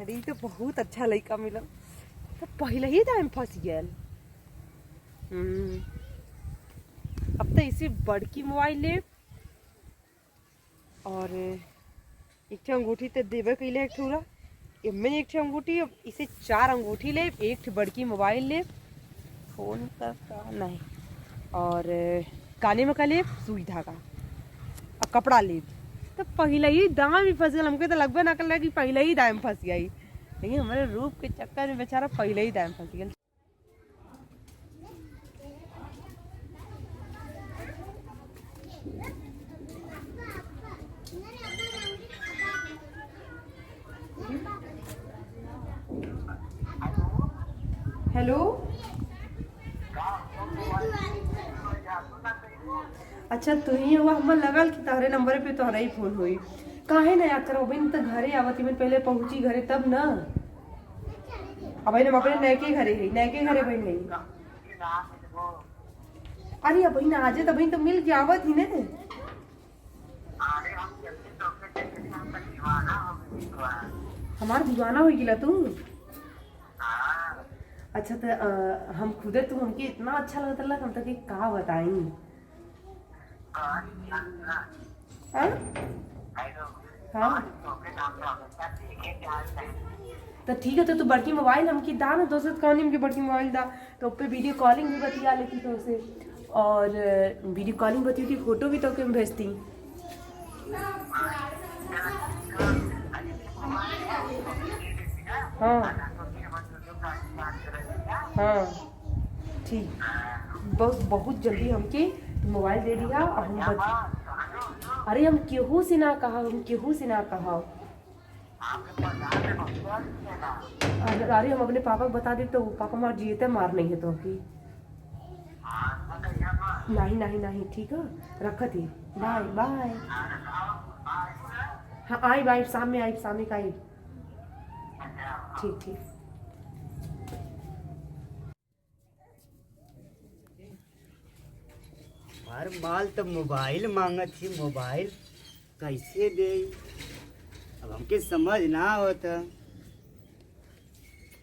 अरे तो बहुत अच्छा लड़का मिला, तो पहले ही टाइम फंस गया। अब तो इसे बड़की मोबाइल ले और एक अंगूठी तो देवे कैले एक ठूरा इनमें एक अंगूठी, अब इसे 4 अंगूठी ले, एक बड़की मोबाइल ले, फोन का नहीं और काने में का ले, सुई धागा और कपड़ा ले। तो पहले ही दाम ही फंस गया। हमको तो लगभग ना कर कि पहले ही दाम फंस गई, लेकिन हमारे रूप के चक्कर में बेचारा पहले ही दाम फंस गया। हेलो, अच्छा तू ही हुआ। हम लगल कि तारे नंबर पे तोहरा ही फोन हुई। काहे ना याद करो बिन, तो घरे आवती में पहले पहुंची घरे तब ना। अब हम अपने नैके घरे है, नैके घरे बहन नहीं। अरे अब ना आजे तब तो मिल के आवत ही ने। हमार दीवाना हो गिला तू। अच्छा तो हम खुदे तू हमके इतना अच्छा लगता लग, हम तक का बताई। हाँ तो ठीक है, तो तू बड़की मोबाइल हमकी दा ना, दोस्त कौन हमकी बड़की मोबाइल दा, तो पे वीडियो कॉलिंग भी बतिया लेती तो उसे, और वीडियो कॉलिंग बती थी, फोटो भी तो क्यों भेजती। हाँ हाँ ठीक, बस बहुत जल्दी हमके मोबाइल दे दिया और हम अरे हम केहू से ना कहा, हम केहू से ना कहा। अरे हम अपने पापा को बता दे तो पापा मार जीते मार नहीं है तो की। नहीं नहीं नहीं ठीक है, रखा थी। Bye bye. हाँ आई बाय, शाम में आई, शाम में का आई। ठीक ठीक। हर माल तो मोबाइल मांगत थी, मोबाइल कैसे दे, अब हमके समझ ना होता।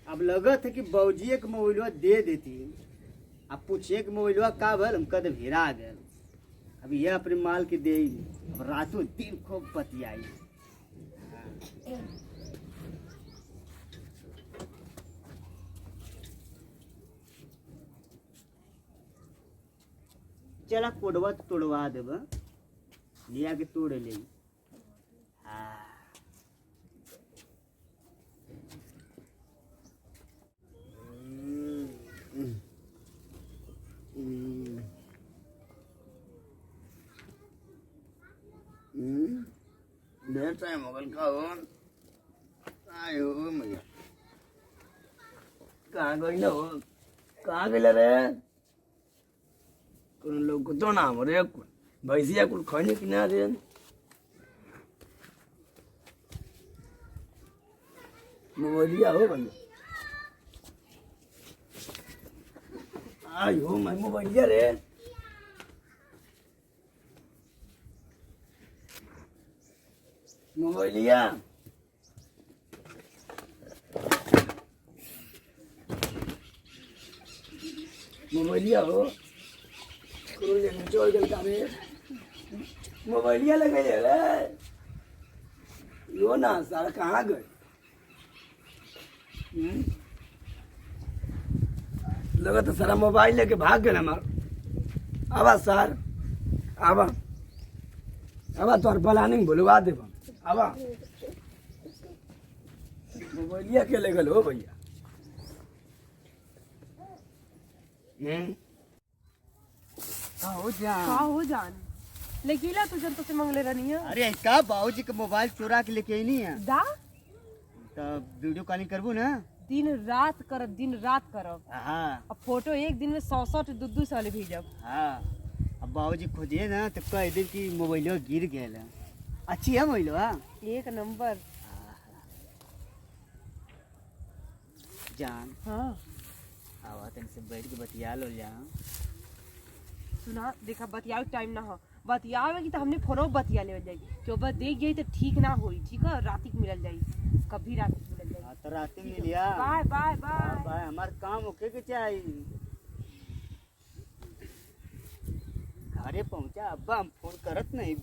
अब लगत है कि बौजिए के मोबाइलवा दे देती, अब पूछे के मोबाइलवा का भल, हम कद भिरा गए। अब ये अपने माल के दे, अब रातों दिन खूब बतियाई। चला कोडवा तोड़वा देब, लिया के तोड़ ले। ढेर टाइम हो गल का हो, आयो मैया कहाँ गई ना हो, कहाँ गई रे। कुल लोग तो ना मरे, भैंसिया कुल खाने की ना रे। मोबाइलिया हो बंद, आई हो मैं मोबाइलिया रे। मोबाइलिया मोबाइलिया हो, चोर गल का रे, मोबाइलिया लगे रे। यो ना सारा कहाँ गए, लगा तो सारा मोबाइल लेके भाग गए हमार। आवा सर, आवा आवा तोर प्लानिंग भुलवा देब। आवा मोबाइलिया के ले गल हो भैया। हो जान लेकिन तू जब तुझसे मांगले रहनी है। अरे का बाबूजी के मोबाइल चुरा के लेके आई नहीं है, दा तब वीडियो कॉलिंग करबू ना, दिन रात करब, दिन रात करब। हाँ अब फोटो एक दिन में 100 200 साल भेजब। हाँ, अब बाबूजी खोजिए ना तो कह दे कि मोबाइल गिर गया। अच्छी है मोबाइल एक नंबर जान। हाँ आवा तन से बैठ के बतिया लो जा। सुना देखा, बतियावे टाइम ना हो, बतियावे की तो हमने फोनो बतिया ले जाई, जो बस देख जाई तो ठीक ना होई। ठीक है, रात मिलल जाई, कभी रात मिलल जाई। हाँ, तो रात में लिया। Bye bye bye. बाय, हमार काम होके के चाहिए। घरे पहुंचा अब्बा हम फोन करत नहीं,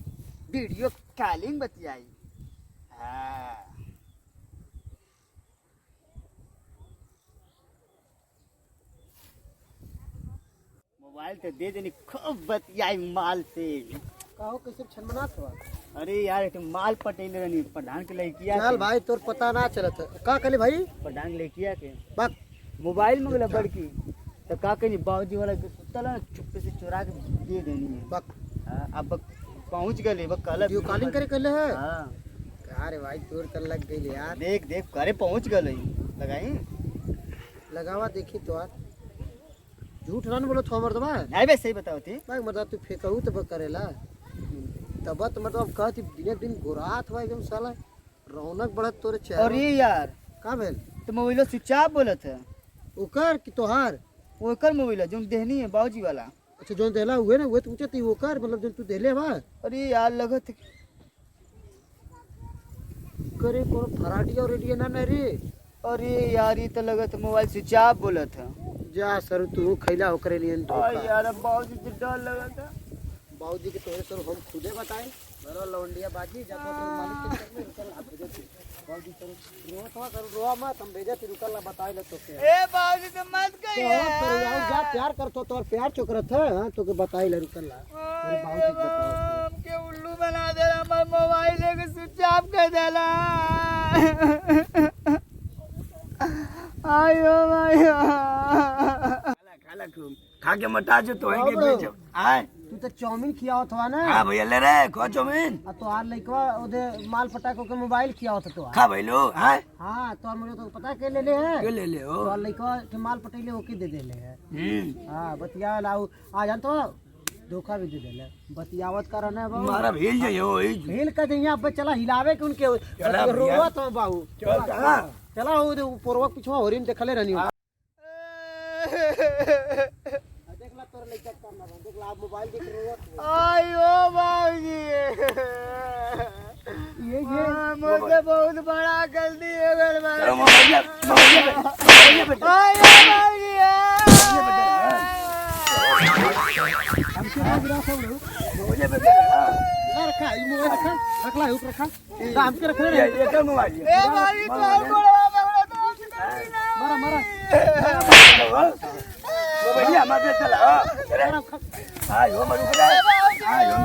वीडियो कॉलिंग बतियाई। हाँ मोबाइल तो दे देनी, खूब बतियाई माल से। कहो कैसे छनमनात हुआ। अरे यार एक माल पटेल रहनी, प्रधान के लड़किया चल भाई तोर पता ना चलत है। का कहले भाई? प्रधान के लड़किया के बक मोबाइल मंगला बड़की, तो का कही बाबूजी वाला के सुतला ना, चुप्पे से चुरा के दे देनी है। बक हाँ, अब पहुंच गए बक कल वीडियो कॉलिंग करे कहले है। हाँ अरे भाई तोर त लग गई यार। देख देख करे पहुंच गए लगाई। लगावा देखी तो यार, झूठ ना बोलो थो मर्दबा। नहीं बे सही बताओ थी। भाई मर्दा तू फेंकहू तब करेला तब तो मतलब कहती दिन दिन गोरात हुआ एकदम साला, रौनक बढ़त तोरे चेहरा। और ये यार का भेल? तो मोबाइल स्विच ऑफ बोलत है। ओकर कि तोहार? ओकर मोबाइल है जो देहनी है बाबूजी वाला। अच्छा जो देला हुए ना वो तो पूछे ती ओकर मतलब जो तू देले बा। अरे यार लगत है करे कोनो फराटी और रेडियो ना रे। अरे यार ये तो लगत मोबाइल स्विच ऑफ बोलत है। जा सर तू खैला ओकरे लिए और यार अब बाबूजी से डर लगत है। बाबूजी के तोरे सर हम खुदे बताए बरो लौंडिया बाजी जाको तो मालिक के चक्कर में रुकल आप भेजे थे। बाबूजी सर रोत हुआ कर रोआ मत, हम भेजे थे रुकल बताए ले तो के। ए बाबूजी तो मत तो कहिए। पर यार जा प्यार करतो तो प्यार चोकरत है। हां तो के बताई ले रुकल अरे बाबूजी के बताओ के उल्लू बना दे हमार मोबाइल के स्विच ऑफ कर देला। आयो आयो खाला खूब खा के मटा जो तो है के भेजो। आए तू तो चाउमीन खियावत हुआ ना। हां भैया ले रे खो चाउमीन। आ तो आर लइकवा ओदे माल पटाको के मोबाइल खियावत तो। खा भैलो। हां हां तो मुझे तो पता के ले ले है के ले ले हो। तो लइकवा के माल पटेले ओके दे देले है। हां बतिया लाऊ आ जान तो धोखा भी दे देले बतियावत करना है बाबू। मारा भेल जायो भेल का दे यहां पे चला हिलावे के उनके चला भैया। रोवा तो बाबू चल कहां चला वो पूर्वक पिछवा होरिन देखले रहनी। देखला तोर लइका करना देखला आप मोबाइल देख रोवा। आयो बाबूजी ये मुझे बहुत बड़ा गलती हो गई आयो बाबूजी। हमके ना गिरा सब लोग रखा ई मोबाइल रखा रखला हुक रखा दाम के रख रे। ये कर मोबाइल ए बाबूजी तो गोड़वा पकड़ा तो मारा मारा मोबाइल हमारे चला। आयो मरु रे आयो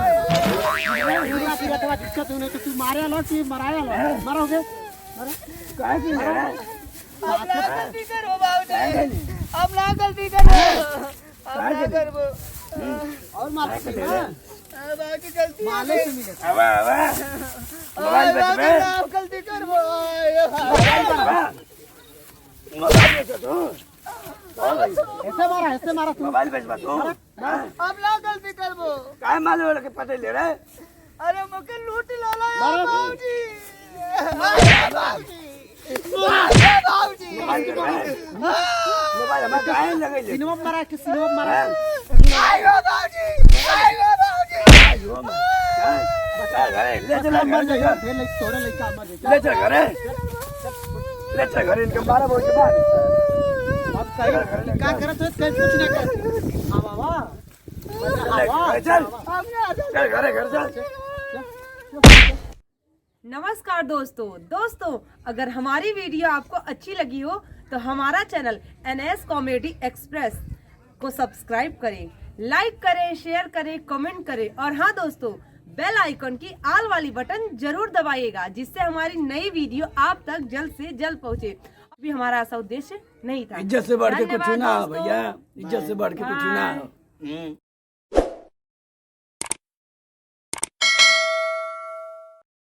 पूरा पूरा तो दिक्कत होने तो तू मारे लो कि मराया लो मारोगे मारो काहे की रे। अब ना गलती करो बाबूजी, अब ना गलती करो, अब ना करो। और मार के बाकी गलती माले से मिले आवा आवा मोबाइल बेच बे आप गलती करो। मोबाइल बेच तू ऐसे मारा तू मोबाइल बेच तू। अब ना गलती करो। काहे मालूम वाला के पटे ले रे। अरे मुके लूट लाला मारो। बाबूजी, बाबूजी बाबूजी मोबाइल हमारे काहे लगे ले। सिनेमा मारा के सिनेमा मारा आयो बाबूजी, आयो बाबूजी। आयो बता घरे ले चला मर घर जाएगा फिर लाइक तोरे लइका मर जाएगा। ले चल घरे ले चल घरे इनके 12 बजे के बाद अब कहीं क्या करत है कहीं कुछ ना कर आवा वाह चल चल घरे घर चल। नमस्कार दोस्तों, अगर हमारी वीडियो आपको अच्छी लगी हो तो हमारा चैनल NS कॉमेडी एक्सप्रेस को सब्सक्राइब करें, लाइक करें, शेयर करें, कमेंट करें और हाँ दोस्तों बेल आइकन की आल वाली बटन जरूर दबाइएगा जिससे हमारी नई वीडियो आप तक जल्द से जल्द पहुंचे। अभी हमारा ऐसा उद्देश्य नहीं था। इज्जत से बढ़ के कुछ धन्यवाद ना दोस्तों। भैया, इज्जत से बढ़ के कुछ ना।